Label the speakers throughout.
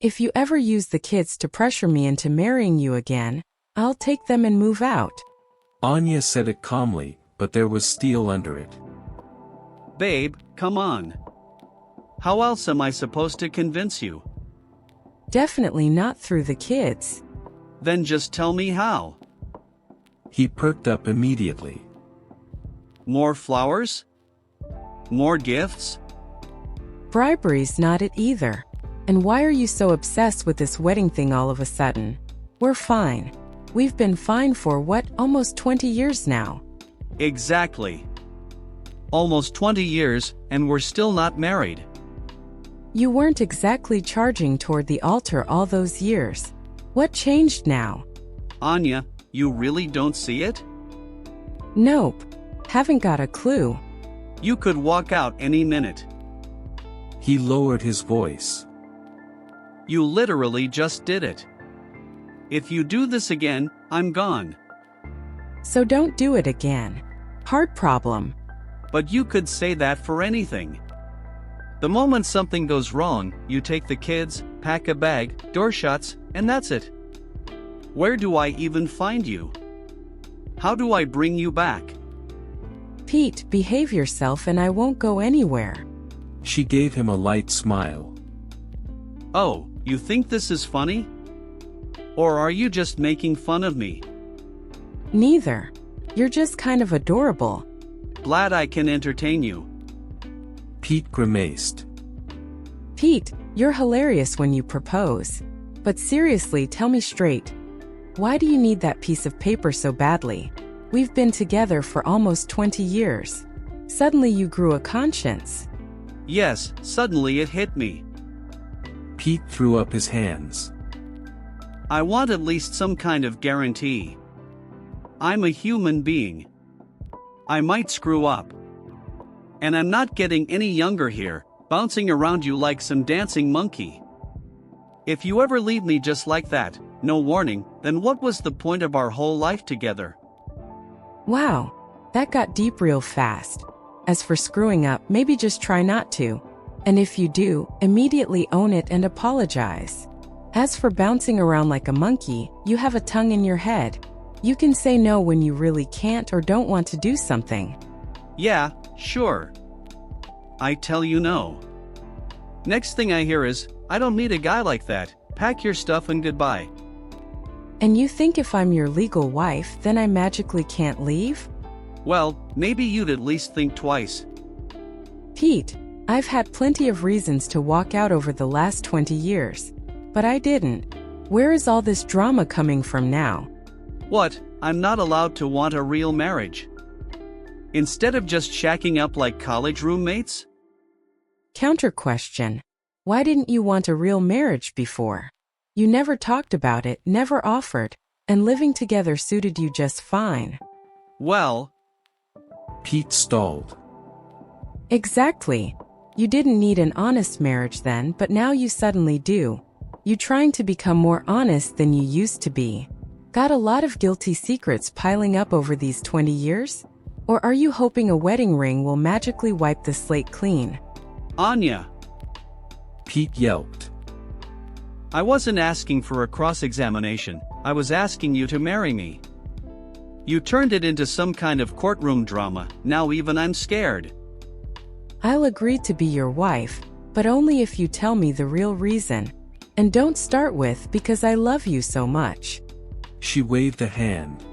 Speaker 1: If you ever use the kids to pressure me into marrying you again, I'll take them and move out.
Speaker 2: Anya said it calmly, but there was steel under it.
Speaker 3: Babe, come on. How else am I supposed to convince you?
Speaker 1: Definitely not through the kids.
Speaker 3: Then just tell me how.
Speaker 2: He perked up immediately.
Speaker 3: More flowers? More gifts?
Speaker 1: Bribery's not it either. And why are you so obsessed with this wedding thing all of a sudden? We're fine. We've been fine for almost 20 years now.
Speaker 3: Exactly. Almost 20 years, and we're still not married.
Speaker 1: You weren't exactly charging toward the altar all those years. What changed now?
Speaker 3: Anya, you really don't see it?
Speaker 1: Nope. Haven't got a clue.
Speaker 3: You could walk out any minute.
Speaker 2: He lowered his voice.
Speaker 3: You literally just did it. If you do this again, I'm gone.
Speaker 1: So don't do it again. Hard problem.
Speaker 3: But you could say that for anything. The moment something goes wrong, you take the kids, pack a bag, door shuts, and that's it. Where do I even find you? How do I bring you back?
Speaker 1: Pete, behave yourself and I won't go anywhere.
Speaker 2: She gave him a light smile.
Speaker 3: Oh, you think this is funny? Or are you just making fun of me?
Speaker 1: Neither. You're just kind of adorable.
Speaker 3: Glad I can entertain you.
Speaker 2: Pete grimaced.
Speaker 1: Pete, you're hilarious when you propose. But seriously, tell me straight. Why do you need that piece of paper so badly? We've been together for almost 20 years. Suddenly you grew a conscience.
Speaker 3: Yes, suddenly it hit me.
Speaker 2: Pete threw up his hands.
Speaker 3: I want at least some kind of guarantee. I'm a human being. I might screw up. And I'm not getting any younger here, bouncing around you like some dancing monkey. If you ever leave me just like that, no warning, then what was the point of our whole life together?
Speaker 1: Wow, that got deep real fast. As for screwing up, maybe just try not to. And if you do, immediately own it and apologize. As for bouncing around like a monkey, you have a tongue in your head. You can say no when you really can't or don't want to do something.
Speaker 3: Yeah, sure. I tell you no. Next thing I hear is, I don't need a guy like that, pack your stuff and goodbye.
Speaker 1: And you think if I'm your legal wife, then I magically can't leave?
Speaker 3: Well, maybe you'd at least think twice.
Speaker 1: Pete, I've had plenty of reasons to walk out over the last 20 years. But I didn't. Where is all this drama coming from now?
Speaker 3: What, I'm not allowed to want a real marriage? Instead of just shacking up like college roommates?
Speaker 1: Counter question. Why didn't you want a real marriage before? You never talked about it, never offered, and living together suited you just fine.
Speaker 3: Well,
Speaker 2: Pete stalled.
Speaker 1: Exactly. You didn't need an honest marriage then, but now you suddenly do. You trying to become more honest than you used to be. Got a lot of guilty secrets piling up over these 20 years? Or are you hoping a wedding ring will magically wipe the slate clean?
Speaker 3: Anya,
Speaker 2: Pete yelped.
Speaker 3: I wasn't asking for a cross-examination, I was asking you to marry me. You turned it into some kind of courtroom drama, now even I'm scared.
Speaker 1: I'll agree to be your wife, but only if you tell me the real reason. And don't start with because I love you so much.
Speaker 2: She waved a hand.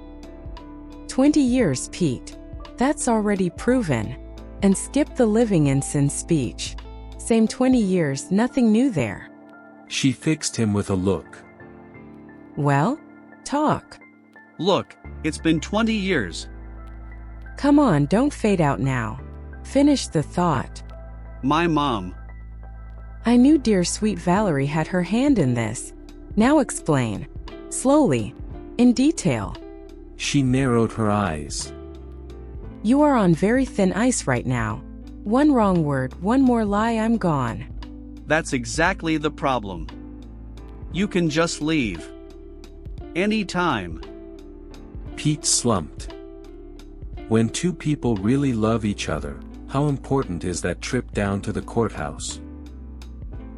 Speaker 1: 20 years, Pete. That's already proven. And skip the living in sin speech. Same 20 years, nothing new there.
Speaker 2: She fixed him with a look.
Speaker 1: Well, talk.
Speaker 3: Look, it's been 20 years.
Speaker 1: Come on, don't fade out now. Finish the thought.
Speaker 3: My mom.
Speaker 1: I knew dear sweet Valerie had her hand in this. Now explain. Slowly. In detail.
Speaker 2: She narrowed her eyes.
Speaker 1: You are on very thin ice right now. One wrong word, one more lie, I'm gone.
Speaker 3: That's exactly the problem. You can just leave. Anytime.
Speaker 2: Pete slumped. When two people really love each other, how important is that trip down to the courthouse?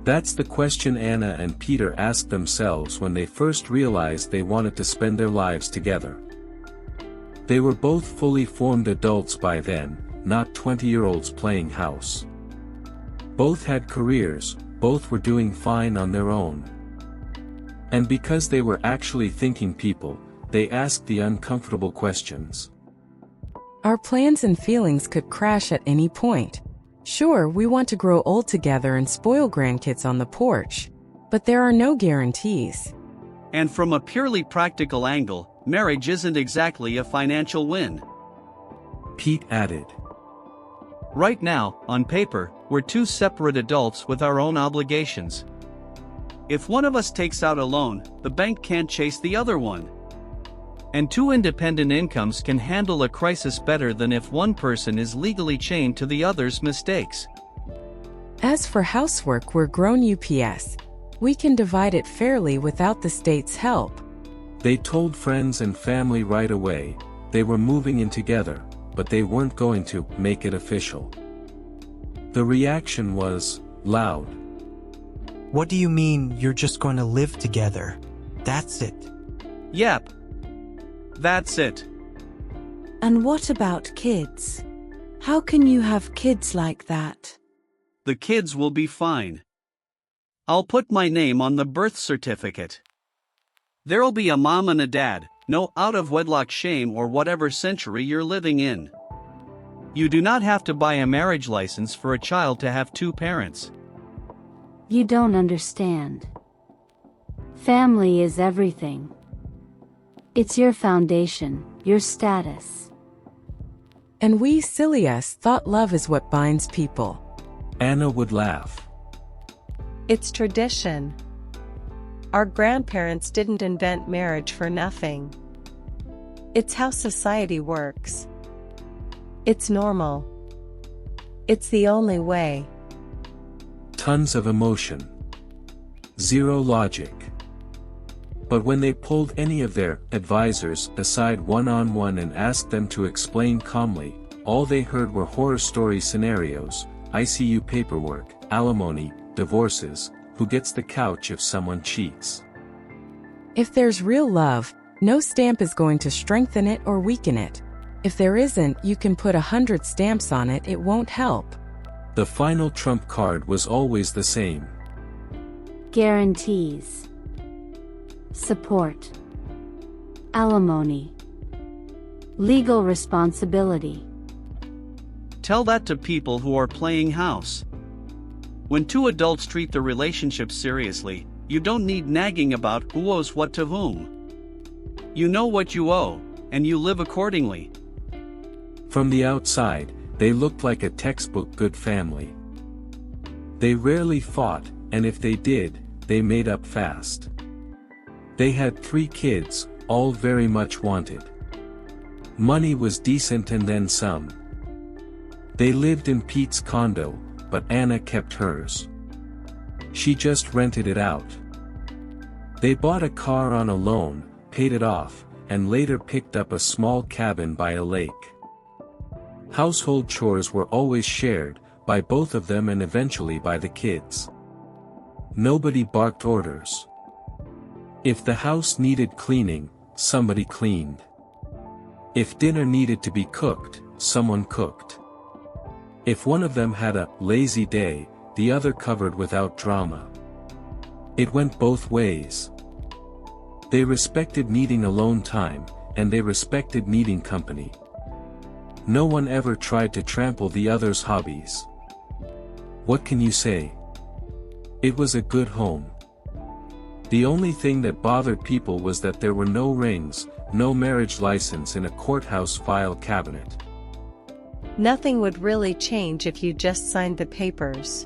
Speaker 2: That's the question Anna and Peter asked themselves when they first realized they wanted to spend their lives together. They were both fully formed adults by then, not 20-year-olds playing house. Both had careers, both were doing fine on their own. And because they were actually thinking people, they asked the uncomfortable questions.
Speaker 1: Our plans and feelings could crash at any point. Sure, we want to grow old together and spoil grandkids on the porch, but there are no guarantees.
Speaker 3: And from a purely practical angle, marriage isn't exactly a financial win.
Speaker 2: Pete added.
Speaker 3: Right now, on paper, we're two separate adults with our own obligations. If one of us takes out a loan, the bank can't chase the other one. And two independent incomes can handle a crisis better than if one person is legally chained to the other's mistakes.
Speaker 1: As for housework, we're grown UPS. We can divide it fairly without the state's help.
Speaker 2: They told friends and family right away. They were moving in together, but they weren't going to make it official. The reaction was loud.
Speaker 4: What do you mean you're just going to live together? That's it.
Speaker 3: Yep. That's it.
Speaker 5: And what about kids? How can you have kids like that?
Speaker 3: The kids will be fine. I'll put my name on the birth certificate. There'll be a mom and a dad, no out-of-wedlock shame or whatever century you're living in. You do not have to buy a marriage license for a child to have two parents.
Speaker 6: You don't understand. Family is everything. It's your foundation, your status.
Speaker 1: And we, silly us, thought love is what binds people.
Speaker 2: Anna would laugh.
Speaker 7: It's tradition. Our grandparents didn't invent marriage for nothing. It's how society works. It's normal. It's the only way.
Speaker 2: Tons of emotion. Zero logic. But when they pulled any of their advisors aside one-on-one and asked them to explain calmly, all they heard were horror story scenarios, ICU paperwork, alimony, divorces, who gets the couch if someone cheats.
Speaker 1: If there's real love, no stamp is going to strengthen it or weaken it. If there isn't, you can put 100 stamps on it, it won't help.
Speaker 2: The final trump card was always the same.
Speaker 6: Guarantees. Support. Alimony. Legal responsibility.
Speaker 3: Tell that to people who are playing house. When two adults treat the relationship seriously, you don't need nagging about who owes what to whom. You know what you owe, and you live accordingly.
Speaker 2: From the outside, they looked like a textbook good family. They rarely fought, and if they did, they made up fast. They had 3 kids, all very much wanted. Money was decent and then some. They lived in Pete's condo, but Anna kept hers. She just rented it out. They bought a car on a loan, paid it off, and later picked up a small cabin by a lake. Household chores were always shared, by both of them and eventually by the kids. Nobody barked orders. If the house needed cleaning, somebody cleaned. If dinner needed to be cooked, someone cooked. If one of them had a lazy day, the other covered without drama. It went both ways. They respected needing alone time, and they respected needing company. No one ever tried to trample the other's hobbies. What can you say? It was a good home. The only thing that bothered people was that there were no rings, no marriage license in a courthouse file cabinet.
Speaker 7: Nothing would really change if you just signed the papers.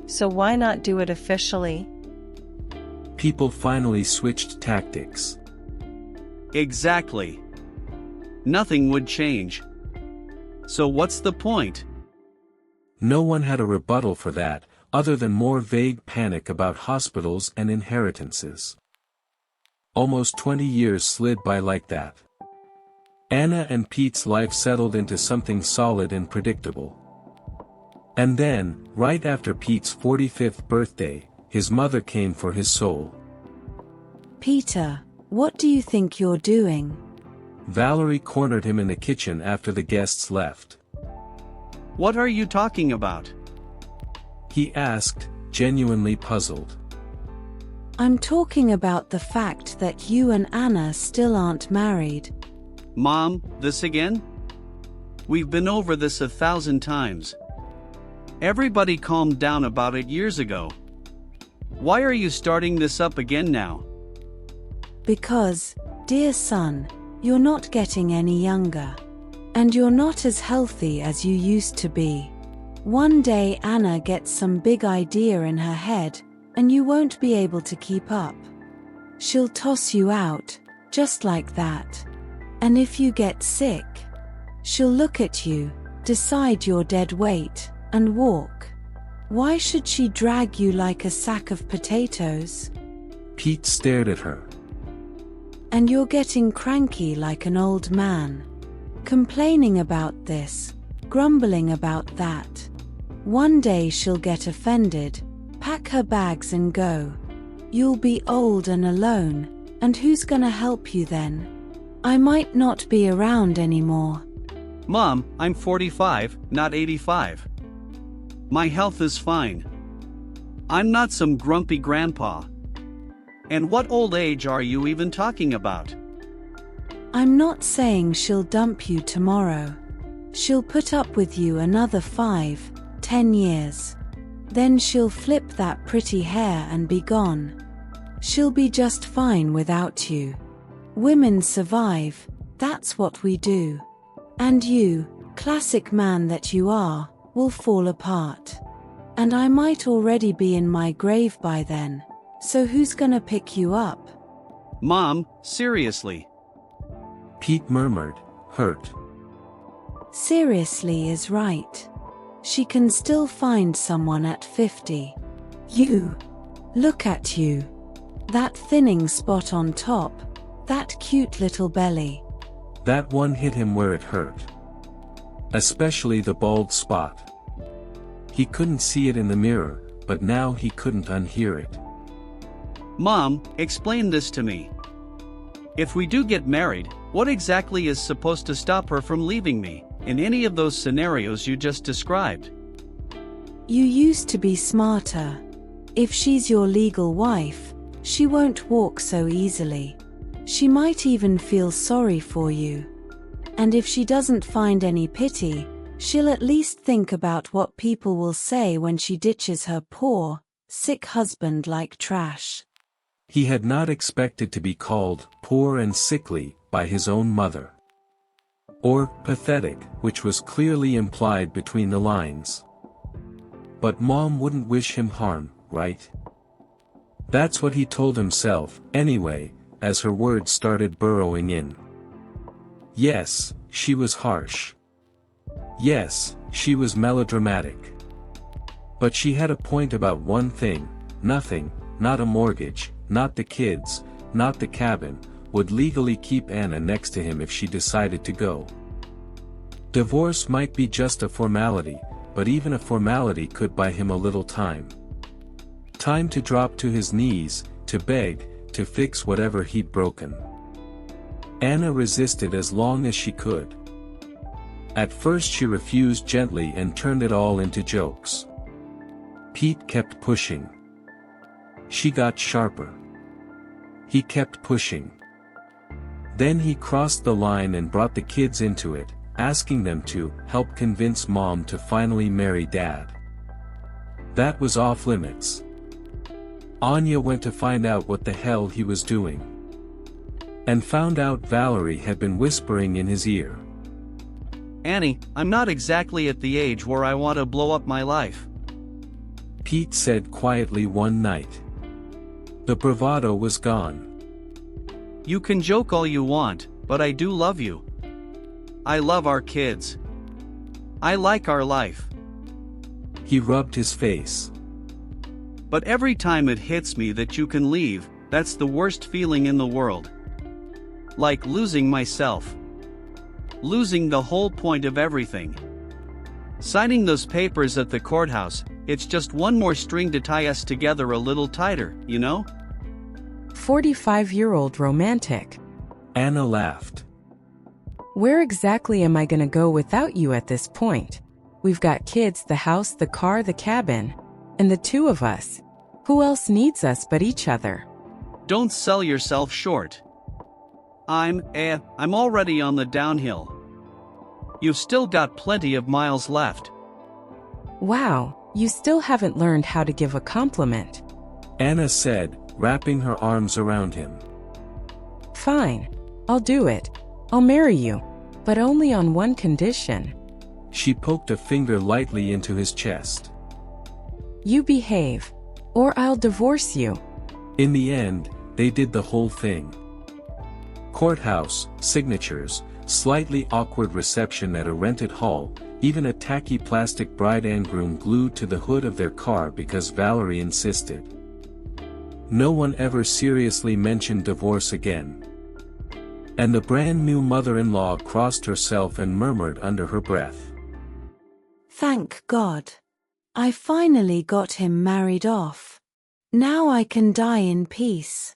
Speaker 7: So why not do it officially?
Speaker 2: People finally switched tactics.
Speaker 3: Exactly. Nothing would change. So what's the point?
Speaker 2: No one had a rebuttal for that, other than more vague panic about hospitals and inheritances. Almost 20 years slid by like that. Anna and Pete's life settled into something solid and predictable. And then, right after Pete's 45th birthday, his mother came for his soul.
Speaker 5: Peter, what do you think you're doing?
Speaker 2: Valerie cornered him in the kitchen after the guests left.
Speaker 3: What are you talking about?
Speaker 2: He asked, genuinely puzzled.
Speaker 5: I'm talking about the fact that you and Anna still aren't married.
Speaker 3: Mom, this again? We've been over this 1,000 times. Everybody calmed down about it years ago. Why are you starting this up again now?
Speaker 5: Because, dear son, you're not getting any younger. And you're not as healthy as you used to be. One day Anna gets some big idea in her head, and you won't be able to keep up. She'll toss you out, just like that. And if you get sick, she'll look at you, decide you're dead weight, and walk. Why should she drag you like a sack of potatoes?
Speaker 2: Pete stared at her.
Speaker 5: And you're getting cranky like an old man. Complaining about this, grumbling about that. One day she'll get offended, pack her bags and go. You'll be old and alone, and who's gonna help you then? I might not be around anymore.
Speaker 3: Mom, I'm 45, not 85. My health is fine. I'm not some grumpy grandpa. And what old age are you even talking about?
Speaker 5: I'm not saying she'll dump you tomorrow. She'll put up with you another 5, 10 years. Then she'll flip that pretty hair and be gone. She'll be just fine without you. Women survive, that's what we do. And you, classic man that you are, will fall apart. And I might already be in my grave by then, so who's gonna pick you up?
Speaker 3: Mom, seriously.
Speaker 2: Pete murmured, hurt.
Speaker 5: Seriously is right. She can still find someone at 50. You. Look at you. That thinning spot on top, that cute little belly.
Speaker 2: That one hit him where it hurt. Especially the bald spot. He couldn't see it in the mirror, but now he couldn't unhear it.
Speaker 3: Mom, explain this to me. If we do get married, what exactly is supposed to stop her from leaving me, in any of those scenarios you just described?
Speaker 5: You used to be smarter. If she's your legal wife, she won't walk so easily. She might even feel sorry for you. And if she doesn't find any pity, she'll at least think about what people will say when she ditches her poor, sick husband like trash.
Speaker 2: He had not expected to be called poor and sickly by his own mother. Or pathetic, which was clearly implied between the lines. But Mom wouldn't wish him harm, right? That's what he told himself, anyway, as her words started burrowing in. Yes, she was harsh. Yes, she was melodramatic. But she had a point about one thing: nothing, not a mortgage, not the kids, not the cabin, would legally keep Anna next to him if she decided to go. Divorce might be just a formality, but even a formality could buy him a little time. Time to drop to his knees, to beg, to fix whatever he'd broken. Anna resisted as long as she could. At first she refused gently and turned it all into jokes. Pete kept pushing. She got sharper. He kept pushing. Then he crossed the line and brought the kids into it, asking them to help convince Mom to finally marry Dad. That was off limits. Anya went to find out what the hell he was doing. And found out Valerie had been whispering in his ear.
Speaker 3: Annie, I'm not exactly at the age where I want to blow up my life.
Speaker 2: Pete said quietly one night. The bravado was gone.
Speaker 3: You can joke all you want, but I do love you. I love our kids. I like our life.
Speaker 2: He rubbed his face.
Speaker 3: But every time it hits me that you can leave, that's the worst feeling in the world. Like losing myself. Losing the whole point of everything. Signing those papers at the courthouse, it's just one more string to tie us together a little tighter, you know?
Speaker 1: 45-year-old romantic.
Speaker 2: Anna laughed.
Speaker 1: Where exactly am I gonna go without you at this point? We've got kids, the house, the car, the cabin. And the two of us. Who else needs us but each other?
Speaker 3: Don't sell yourself short. I'm already on the downhill. You've still got plenty of miles left.
Speaker 1: Wow, you still haven't learned how to give a compliment.
Speaker 2: Anna said, wrapping her arms around him.
Speaker 1: Fine. I'll do it. I'll marry you. But only on one condition.
Speaker 2: She poked a finger lightly into his chest.
Speaker 1: You behave. Or I'll divorce you.
Speaker 2: In the end, they did the whole thing. Courthouse, signatures, slightly awkward reception at a rented hall, even a tacky plastic bride and groom glued to the hood of their car because Valerie insisted. No one ever seriously mentioned divorce again. And the brand new mother-in-law crossed herself and murmured under her breath.
Speaker 5: Thank God. I finally got him married off. Now I can die in peace.